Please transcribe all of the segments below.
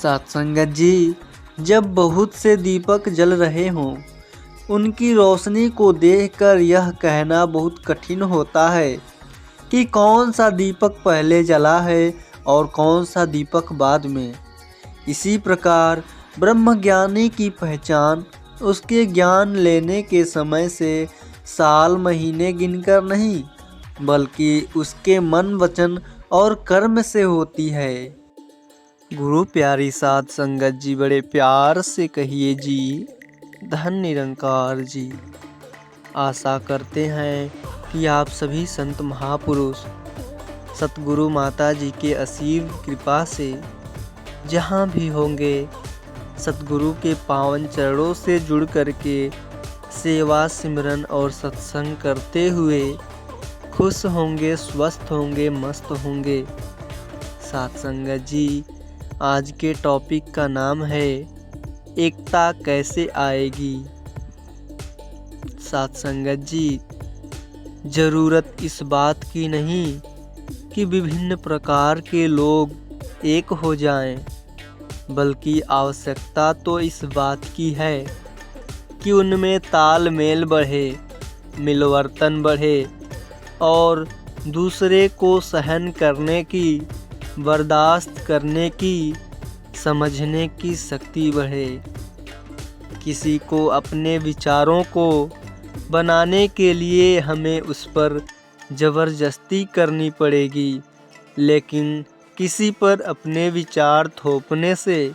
सत्संगत जी, जब बहुत से दीपक जल रहे हों, उनकी रोशनी को देखकर यह कहना बहुत कठिन होता है कि कौन सा दीपक पहले जला है और कौन सा दीपक बाद में। इसी प्रकार ब्रह्मज्ञानी की पहचान उसके ज्ञान लेने के समय से साल महीने गिनकर नहीं, बल्कि उसके मन वचन और कर्म से होती है। गुरु प्यारी साध संगत जी, बड़े प्यार से कहिए जी, धन निरंकार जी। आशा करते हैं कि आप सभी संत महापुरुष सतगुरु माता जी के असीम कृपा से जहाँ भी होंगे, सतगुरु के पावन चरणों से जुड़ करके सेवा सिमरन और सत्संग करते हुए खुश होंगे, स्वस्थ होंगे, मस्त होंगे। साथ संगत जी, आज के टॉपिक का नाम है एकता कैसे आएगी। साथ संगत जी, ज़रूरत इस बात की नहीं कि विभिन्न प्रकार के लोग एक हो जाएं, बल्कि आवश्यकता तो इस बात की है कि उनमें तालमेल बढ़े, मिलवर्तन बढ़े और दूसरे को सहन करने की, बर्दाश्त करने की, समझने की शक्ति बढ़े। किसी को अपने विचारों को बनाने के लिए हमें उस पर ज़बरदस्ती करनी पड़ेगी, लेकिन किसी पर अपने विचार थोपने से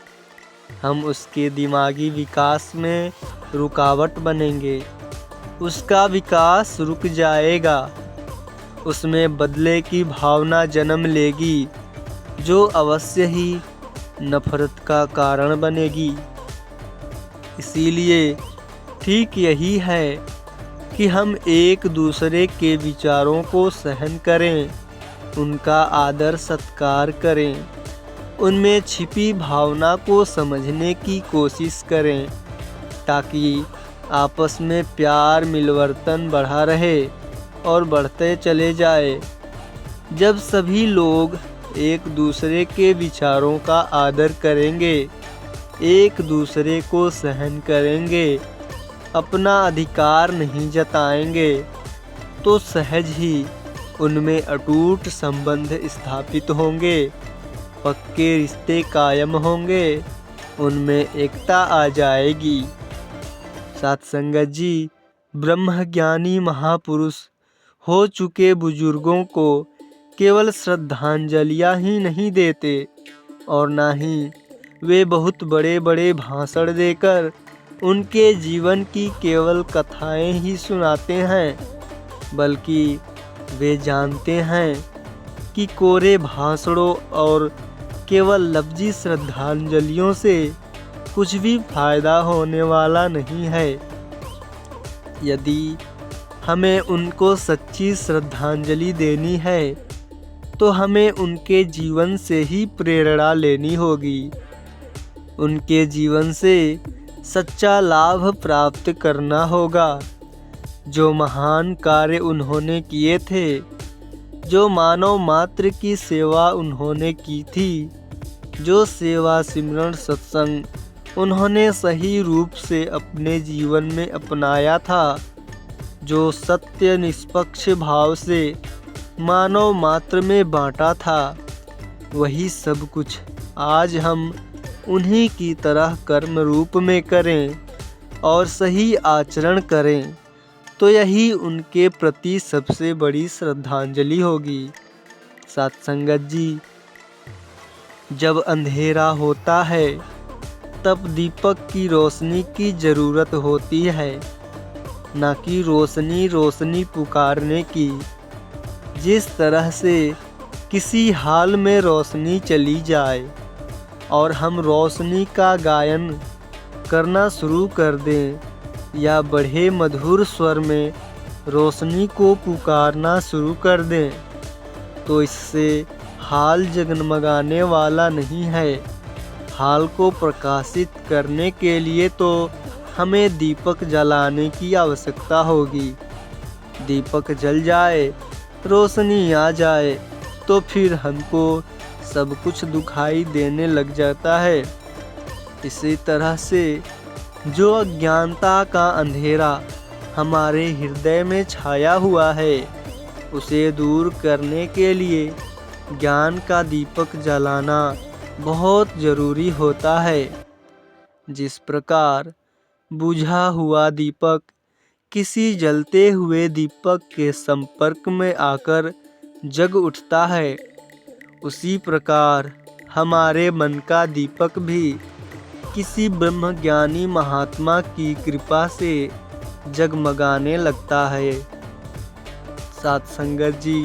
हम उसके दिमागी विकास में रुकावट बनेंगे। उसका विकास रुक जाएगा, उसमें बदले की भावना जन्म लेगी, जो अवश्य ही नफरत का कारण बनेगी। इसीलिए ठीक यही है कि हम एक दूसरे के विचारों को सहन करें, उनका आदर सत्कार करें, उनमें छिपी भावना को समझने की कोशिश करें, ताकि आपस में प्यार मिलवर्तन बढ़ा रहे और बढ़ते चले जाए। जब सभी लोग एक दूसरे के विचारों का आदर करेंगे, एक दूसरे को सहन करेंगे, अपना अधिकार नहीं जताएंगे, तो सहज ही उनमें अटूट संबंध स्थापित होंगे, पक्के रिश्ते कायम होंगे, उनमें एकता आ जाएगी। सत्संगत जी, ब्रह्मज्ञानी महापुरुष हो चुके बुजुर्गों को केवल श्रद्धांजलियाँ ही नहीं देते और ना ही वे बहुत बड़े बड़े भाषण देकर उनके जीवन की केवल कथाएं ही सुनाते हैं, बल्कि वे जानते हैं कि कोरे भाषणों और केवल लफ्जी श्रद्धांजलियों से कुछ भी फायदा होने वाला नहीं है। यदि हमें उनको सच्ची श्रद्धांजलि देनी है, तो हमें उनके जीवन से ही प्रेरणा लेनी होगी। उनके जीवन से सच्चा लाभ प्राप्त करना होगा। जो महान कार्य उन्होंने किए थे, जो मानव मात्र की सेवा उन्होंने की थी, जो सेवा सिमरन सत्संग उन्होंने सही रूप से अपने जीवन में अपनाया था, जो सत्य निष्पक्ष भाव से मानव मात्र में बांटा था, वही सब कुछ आज हम उन्हीं की तरह कर्म रूप में करें और सही आचरण करें, तो यही उनके प्रति सबसे बड़ी श्रद्धांजलि होगी। सत्संगत जी, जब अंधेरा होता है तब दीपक की रोशनी की ज़रूरत होती है, ना कि रोशनी रोशनी पुकारने की। जिस तरह से किसी हाल में रोशनी चली जाए और हम रोशनी का गायन करना शुरू कर दें या बढ़े मधुर स्वर में रोशनी को पुकारना शुरू कर दें, तो इससे हाल जगमगाने वाला नहीं है। हाल को प्रकाशित करने के लिए तो हमें दीपक जलाने की आवश्यकता होगी। दीपक जल जाए, रोशनी आ जाए, तो फिर हमको सब कुछ दुखाई देने लग जाता है। इसी तरह से जो अज्ञानता का अंधेरा हमारे हृदय में छाया हुआ है, उसे दूर करने के लिए ज्ञान का दीपक जलाना बहुत ज़रूरी होता है। जिस प्रकार बुझा हुआ दीपक किसी जलते हुए दीपक के संपर्क में आकर जग उठता है, उसी प्रकार हमारे मन का दीपक भी किसी ब्रह्मज्ञानी महात्मा की कृपा से जगमगाने लगता है। साथ संगत जी,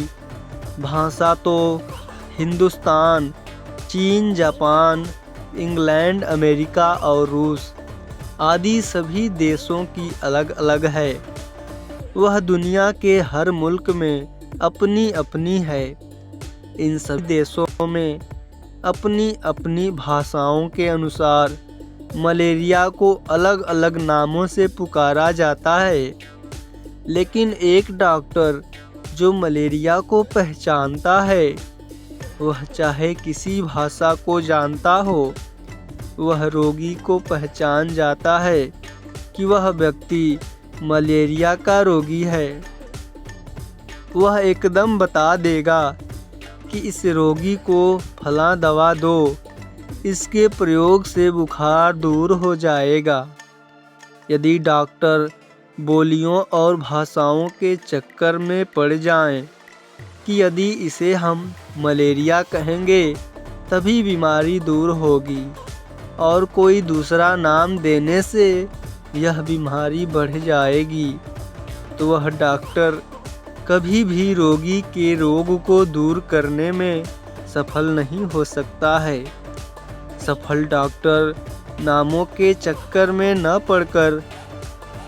भाषा तो हिंदुस्तान, चीन, जापान, इंग्लैंड, अमेरिका और रूस आदि सभी देशों की अलग अलग है। वह दुनिया के हर मुल्क में अपनी अपनी है। इन सभी देशों में अपनी अपनी भाषाओं के अनुसार मलेरिया को अलग अलग नामों से पुकारा जाता है। लेकिन एक डॉक्टर जो मलेरिया को पहचानता है, वह चाहे किसी भाषा को जानता हो, वह रोगी को पहचान जाता है कि वह व्यक्ति मलेरिया का रोगी है। वह एकदम बता देगा कि इस रोगी को फलां दवा दो, इसके प्रयोग से बुखार दूर हो जाएगा। यदि डॉक्टर बोलियों और भाषाओं के चक्कर में पड़ जाएं कि यदि इसे हम मलेरिया कहेंगे तभी बीमारी दूर होगी और कोई दूसरा नाम देने से यह बीमारी बढ़ जाएगी, तो वह डॉक्टर कभी भी रोगी के रोग को दूर करने में सफल नहीं हो सकता है। सफल डॉक्टर नामों के चक्कर में न पड़कर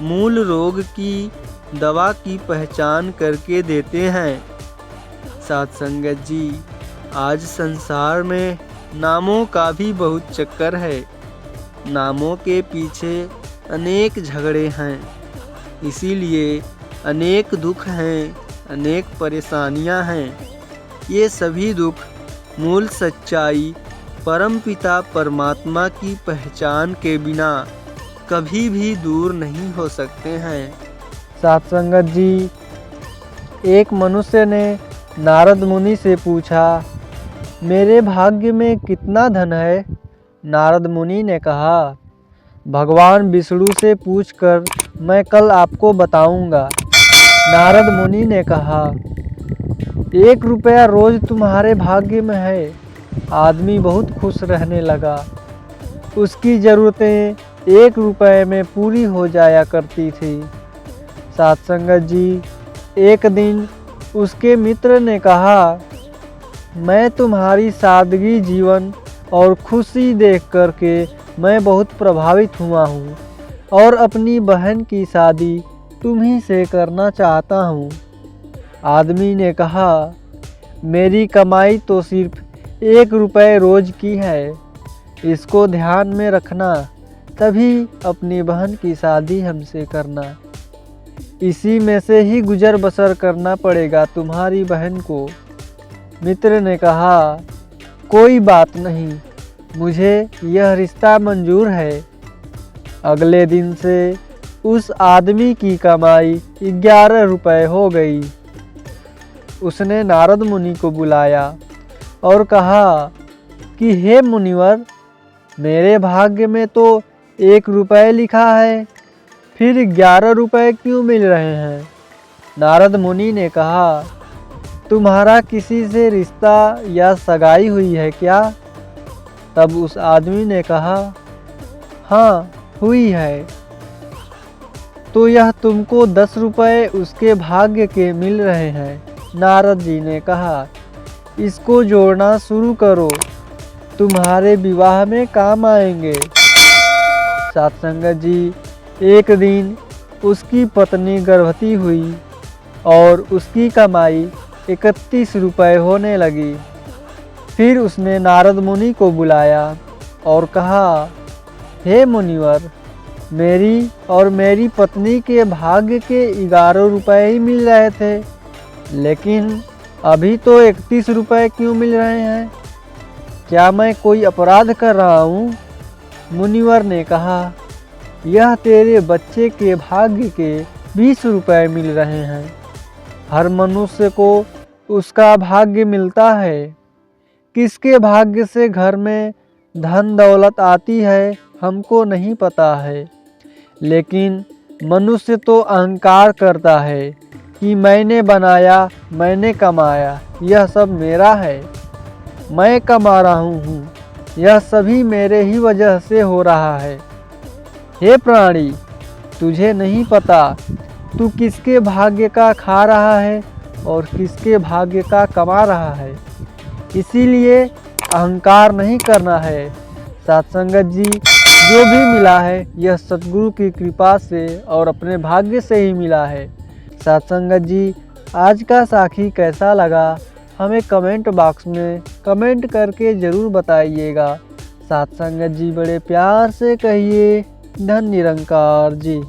मूल रोग की दवा की पहचान करके देते हैं। साथ संगत जी, आज संसार में नामों का भी बहुत चक्कर है। नामों के पीछे अनेक झगड़े हैं, इसीलिए अनेक दुख हैं, अनेक परेशानियां हैं। ये सभी दुख मूल सच्चाई परमपिता परमात्मा की पहचान के बिना कभी भी दूर नहीं हो सकते हैं। साथ संगत जी, एक मनुष्य ने नारद मुनि से पूछा, मेरे भाग्य में कितना धन है? नारद मुनि ने कहा, भगवान विष्णु से पूछकर मैं कल आपको बताऊंगा। नारद मुनि ने कहा, 1 रुपया रोज तुम्हारे भाग्य में है। आदमी बहुत खुश रहने लगा। उसकी ज़रूरतें 1 रुपये में पूरी हो जाया करती थी। साथ संगत जी, एक दिन उसके मित्र ने कहा, मैं तुम्हारी सादगी जीवन और खुशी देख कर के मैं बहुत प्रभावित हुआ हूँ और अपनी बहन की शादी तुम्ही से करना चाहता हूँ। आदमी ने कहा, मेरी कमाई तो सिर्फ 1 रुपये रोज की है, इसको ध्यान में रखना, तभी अपनी बहन की शादी हमसे करना। इसी में से ही गुजर बसर करना पड़ेगा तुम्हारी बहन को। मित्र ने कहा, कोई बात नहीं, मुझे यह रिश्ता मंजूर है। अगले दिन से उस आदमी की कमाई 11 रुपये हो गई। उसने नारद मुनि को बुलाया और कहा कि हे मुनिवर, मेरे भाग्य में तो 1 रुपये लिखा है, फिर 11 रुपये क्यों मिल रहे हैं? नारद मुनि ने कहा, तुम्हारा किसी से रिश्ता या सगाई हुई है क्या? तब उस आदमी ने कहा, हाँ हुई है। तो यह तुमको 10 रुपये उसके भाग्य के मिल रहे हैं। नारद जी ने कहा, इसको जोड़ना शुरू करो, तुम्हारे विवाह में काम आएंगे। साथ संगत जी, एक दिन उसकी पत्नी गर्भवती हुई और उसकी कमाई 31 रुपये होने लगी। फिर उसने नारद मुनि को बुलाया और कहा, हे मुनिवर, मेरी और मेरी पत्नी के भाग्य के 11 रुपये ही मिल रहे थे, लेकिन अभी तो 31 रुपये क्यों मिल रहे हैं? क्या मैं कोई अपराध कर रहा हूँ? मुनिवर ने कहा, यह तेरे बच्चे के भाग्य के 20 रुपए मिल रहे हैं। हर मनुष्य को उसका भाग्य मिलता है। किसके भाग्य से घर में धन दौलत आती है हमको नहीं पता है, लेकिन मनुष्य तो अहंकार करता है कि मैंने बनाया, मैंने कमाया, यह सब मेरा है, मैं कमा रहा हूँ, यह सभी मेरे ही वजह से हो रहा है। हे प्राणी, तुझे नहीं पता तू किसके भाग्य का खा रहा है और किसके भाग्य का कमा रहा है। इसीलिए अहंकार नहीं करना है। सत्संगत जी, जो भी मिला है यह सतगुरु की कृपा से और अपने भाग्य से ही मिला है। सत्संगत जी, आज का साखी कैसा लगा हमें कमेंट बॉक्स में कमेंट करके ज़रूर बताइएगा। सत्संगत जी, बड़े प्यार से कहिए, धन निरंकार जी।